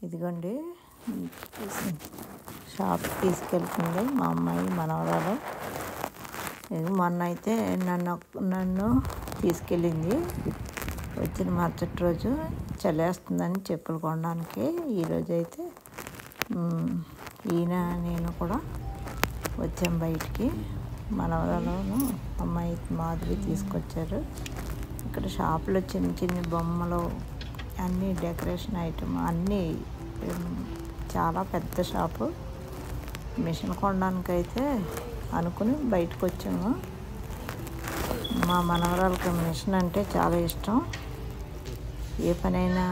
ఇదిగోండి షాప్ తీసుకెళ్తుంది మా అమ్మాయి మనవరాలు. మొన్న అయితే నన్ను తీసుకెళ్ళింది. వచ్చిన మరుసటి రోజు చలేస్తుందని చెప్పులు కొనడానికి. ఈరోజు అయితే ఈయన నేను కూడా వచ్చాం బయటికి. మనవరాలను అమ్మాయి మాదిరి తీసుకొచ్చారు. ఇక్కడ షాపులో చిన్న చిన్న బొమ్మలు అన్నీ డెకరేషన్ ఐటమ్ అన్నీ చాలా పెద్ద షాపు. మిషన్ కొనడానికైతే అనుకుని బయటకు వచ్చాము. మా మనవరాలకి మిషన్ అంటే చాలా ఇష్టం. ఏ పనైనా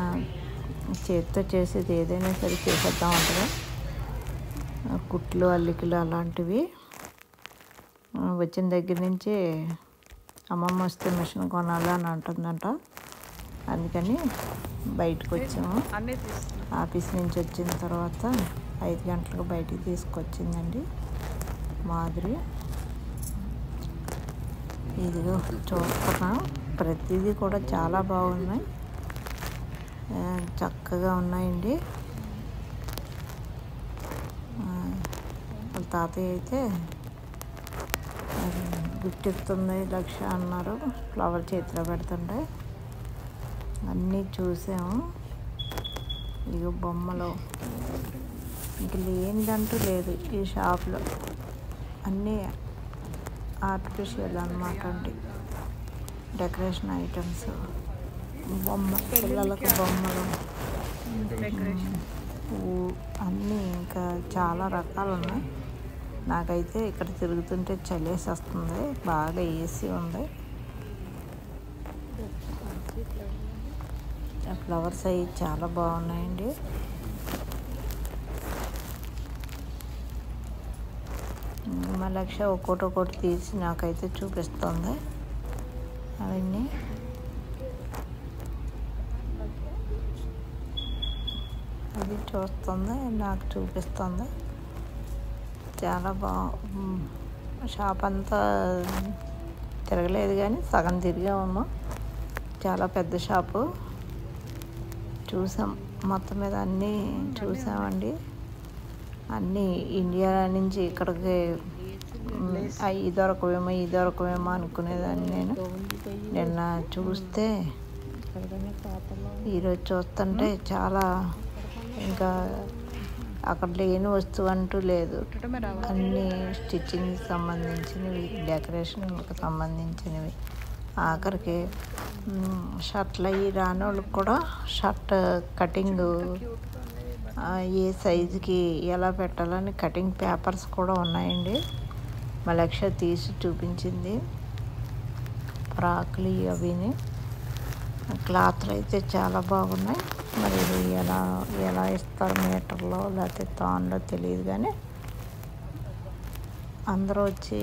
చేతితో చేసేది ఏదైనా సరే చేసేద్దాం ఉంటుంది. కుట్లు అల్లికలు అలాంటివి. వచ్చిన దగ్గర నుంచి అమ్మమ్మ వస్తే మిషన్ కొనాలి అని అంటుందంట. అందుకని బయటకు వచ్చాము. ఆఫీస్ నుంచి వచ్చిన తర్వాత 5 గంటలకు బయటికి తీసుకొచ్చిందండి మాదిరి. ఇదిగో చూస్తున్నాం. ప్రతిదీ కూడా చాలా బాగున్నాయి, చక్కగా ఉన్నాయండి. వాళ్ళ తాతయ్య అయితే గిఫ్ట్ ఇస్తుంది 1,00,000 అన్నారు. ఫ్లవర్ చేతిలో పెడుతుంటే అన్నీ చూసాము. ఇక బొమ్మలు ఇంక లేనిదంటూ లేదు ఈ షాప్లో. అన్నీ ఆర్టిఫిషియల్ అన్నమాట అండి. డెకరేషన్ ఐటమ్స్, పిల్లలకు బొమ్మలు అన్నీ ఇంకా చాలా రకాలు ఉన్నాయి. నాకైతే ఇక్కడ తిరుగుతుంటే చలేసి వస్తుంది. బాగా ఏసీ ఉంది. ఫ్లవర్స్ అవి చాలా బాగున్నాయండి. మా 1,00,000 ఒక్కొక్కటి తీసి నాకైతే చూపిస్తుంది. అవన్నీ అది చూస్తుంది, నాకు చూపిస్తుంది. చాలా షాప్ అంతా తిరగలేదు కానీ సగం తిరిగాము. చాలా పెద్ద షాపు. చూసాం, మొత్తం మీద అన్నీ చూసామండి. అన్నీ ఇండియా నుంచి ఇక్కడికి ఈ దొరకవేమో అనుకునేదాన్ని నేను. నిన్న చూస్తే ఈరోజు చూస్తుంటే చాలా ఇంకా అక్కడ లేని వస్తువు అంటూ లేదు. అన్నీ స్టిచ్చింగ్కి సంబంధించినవి, డెకరేషన్కి సంబంధించినవి. ఆఖరికి షర్ట్లు అవి రాని వాళ్ళకి కూడా షర్ట్ కటింగ్ ఏ సైజుకి ఎలా పెట్టాలని కటింగ్ పేపర్స్ కూడా ఉన్నాయండి. మా 1,00,000 తీసి చూపించింది. ఫ్రాక్లు అవిని. క్లాత్లు అయితే చాలా బాగున్నాయి. మరి ఇది ఎలా ఇస్తారు, మీటర్లో లేకపోతే తాన్లో తెలియదు కానీ అందరూ వచ్చి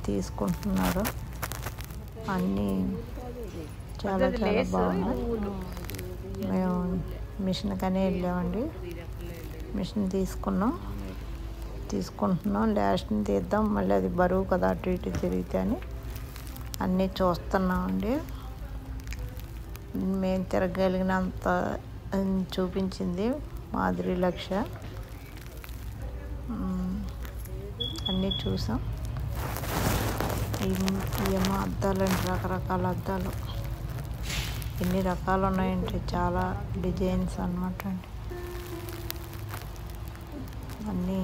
తీసుకుంటున్నారు. అన్నీ చాలా చాలా బాగున్నాయి. మేము మిషన్కనే వెళ్ళామండి. మిషన్ తీసుకుంటున్నాం. లాస్ట్ని తీద్దాం, మళ్ళీ అది బరువు కదా అటు ఇటు తిరిగితే అని అన్నీ చూస్తున్నామండి. మేము తిరగలిగినంత చూపించింది మాదిరి 1,00,000. అన్నీ చూసాం. ఏమో అద్దాలండి, రకరకాల అద్దాలు. ఎన్ని రకాలు ఉన్నాయంటే చాలా డిజైన్స్ అన్నమాట అండి. అన్నీ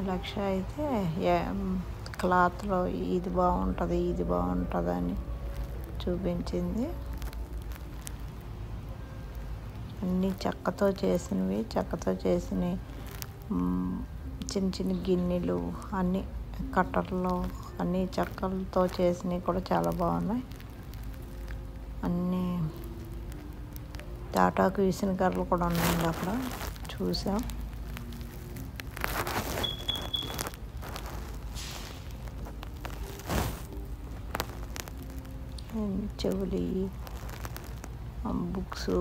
లక్ష అయితే క్లాత్లో ఇది బాగుంటుంది అని చూపించింది. అన్నీ చెక్కతో చేసినవి చిన్న చిన్న గిన్నెలు అన్నీ కట్టర్లో అన్నీ చెక్కలతో చేసినవి కూడా చాలా బాగున్నాయి. అన్నీ తాటాకు విసనకర్రలు కూడా ఉన్నాయండి అక్కడ చూసాం. చెవులి, బుక్స్,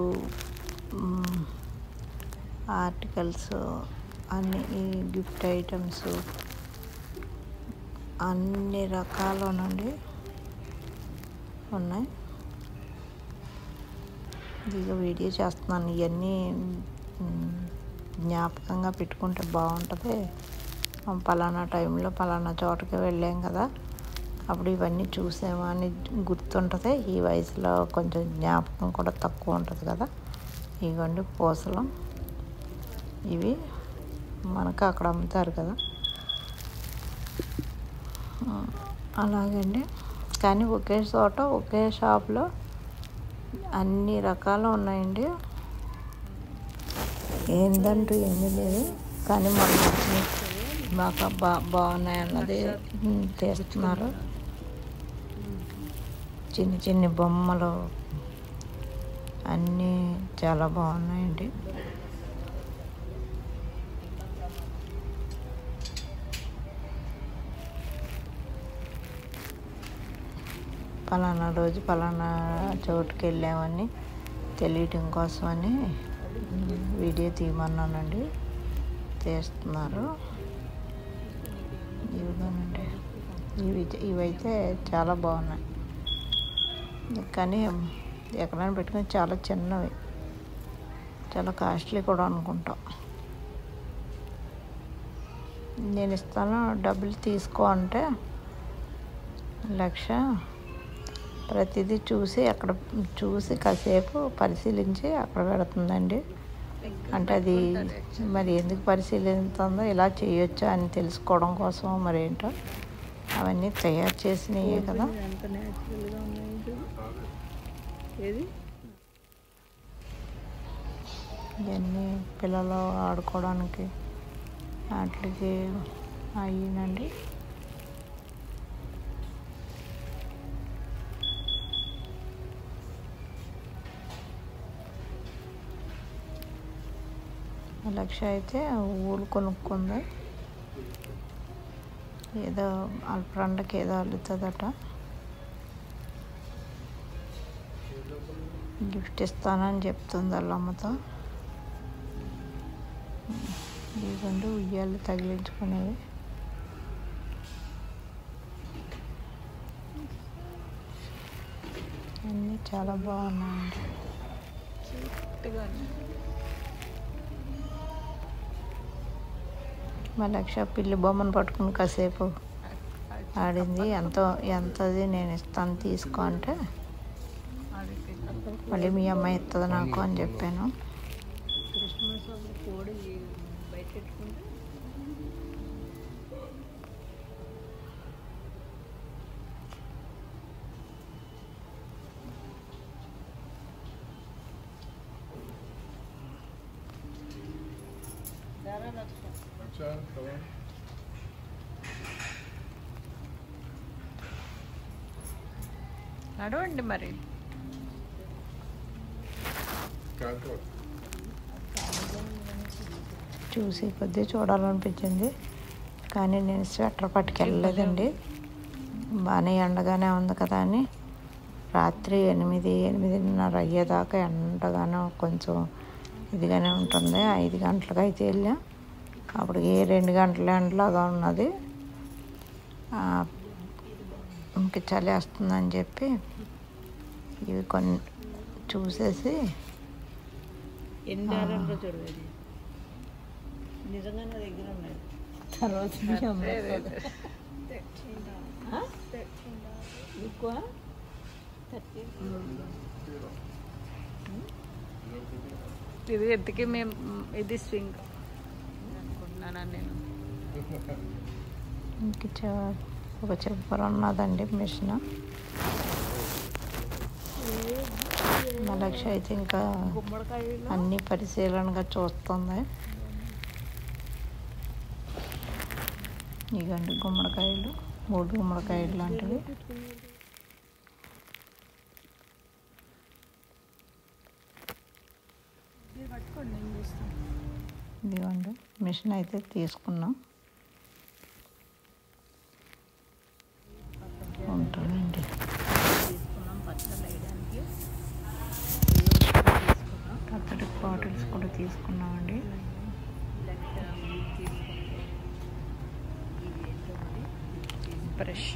ఆర్టికల్స్ అన్ని గిఫ్ట్ ఐటమ్స్ అన్ని రకాలునండి. ఉన్నాయి. ఇదిగో వీడియో చేస్తున్నాను. ఇవన్నీ జ్ఞాపకంగా పెట్టుకుంటే బాగుంటుంది. పలానా టైంలో పలానా చోటకి వెళ్ళాం కదా, అప్పుడు ఇవన్నీ చూసామా అని గుర్తుంటుంది. ఈ వయసులో కొంచెం జ్ఞాపకం కూడా తక్కువ ఉంటుంది కదా. ఇవ్వండి పూసలు, ఇవి మనకు అక్కడ అమ్ముతారు కదా, అలాగండి. కానీ ఒకే చోట ఒకే షాప్లో అన్ని రకాలు ఉన్నాయండి. ఏందంటూ ఏమీ లేదు, కానీ మనకు బాగా బాగున్నాయి అన్నది తీస్తున్నారు. చిన్న చిన్న బొమ్మలు అన్నీ చాలా బాగున్నాయండి. పలానా రోజు పలానా చోటుకి వెళ్ళామని తెలియటం కోసమని వీడియో తీయమన్నానండి, తీస్తున్నారు. ఇవిగోనండి, ఇవైతే చాలా బాగున్నాయి. కానీ ఎక్కడైనా పెట్టుకుని చాలా చిన్నవి, చాలా కాస్ట్లీ కూడా అనుకుంటాం. నేను ఇస్తాను, డబ్బులు తీసుకో అంటే 1,00,000 ప్రతిదీ చూసి అక్కడ చూసి కాసేపు పరిశీలించి అక్కడ పెడుతుందండి. అంటే అది మరి ఎందుకు పరిశీలిస్తుందో, ఇలా చేయొచ్చా అని తెలుసుకోవడం కోసం మరి ఏంటో అవన్నీ తయారు చేసినవే కదా. ఇవన్నీ పిల్లలు ఆడుకోవడానికి వాటికి అయ్యిందండి. లక్ష్య అయితే ఊలు కొనుక్కుంది. ఏదో వాళ్ళ ఫ్రెండ్కి ఏదో అల్లుతుందట, గిఫ్ట్ ఇస్తానని చెప్తుంది వాళ్ళ అమ్మతో. ఇదిగోండి ఉయ్యాలు తగిలించుకునేవి. అన్నీ చాలా బాగున్నాయండి. మా లక్ష్య పిల్లి బొమ్మను పట్టుకుని కాసేపు ఆడింది. ఎంతది నేను ఇస్తాను తీసుకో అంటే, మళ్ళీ మీ అమ్మాయి ఇస్తుంది నాకు అని చెప్పాను. నడవండి మరి. చూసి కొద్దీ చూడాలనిపించింది, కానీ నేను స్వెటర్ పట్టుకెళ్ళలేదండి. బాగానే ఎండగానే ఉంది కదా అని రాత్రి 8-8:30 అయ్యేదాకా ఎండగానే కొంచెం ఇదిగానే ఉంటుంది. 5 గంటలకు అయితే వెళ్ళాం. అప్పుడు 2 గంటల ఎండలాగా ఉన్నది. ఇంక చలి వస్తుందని చెప్పి ఇవి కొన్ని చూసేసి నిజంగానే దగ్గర ఉన్నాయి. తర్వాత ఎక్కువ ఇది ఎత్తుకి మేము ఇది స్వింగ్ అనుకుంటున్నాను నేను. ఇంక ఒక చెప్పర ఉన్నదండి మిషన్. మా లక్ష్య అయితే ఇంకా అన్ని పరిశీలనగా చూస్తుంది. ఇగండి గుమ్మడికాయలు, 3 గుమ్మడికాయలు లాంటివి. ఇదిగోండి మిషన్ అయితే తీసుకున్నాం. ఉంటుందండి. పచ్చడి బాటిల్స్ కూడా తీసుకున్నామండి. బ్రష్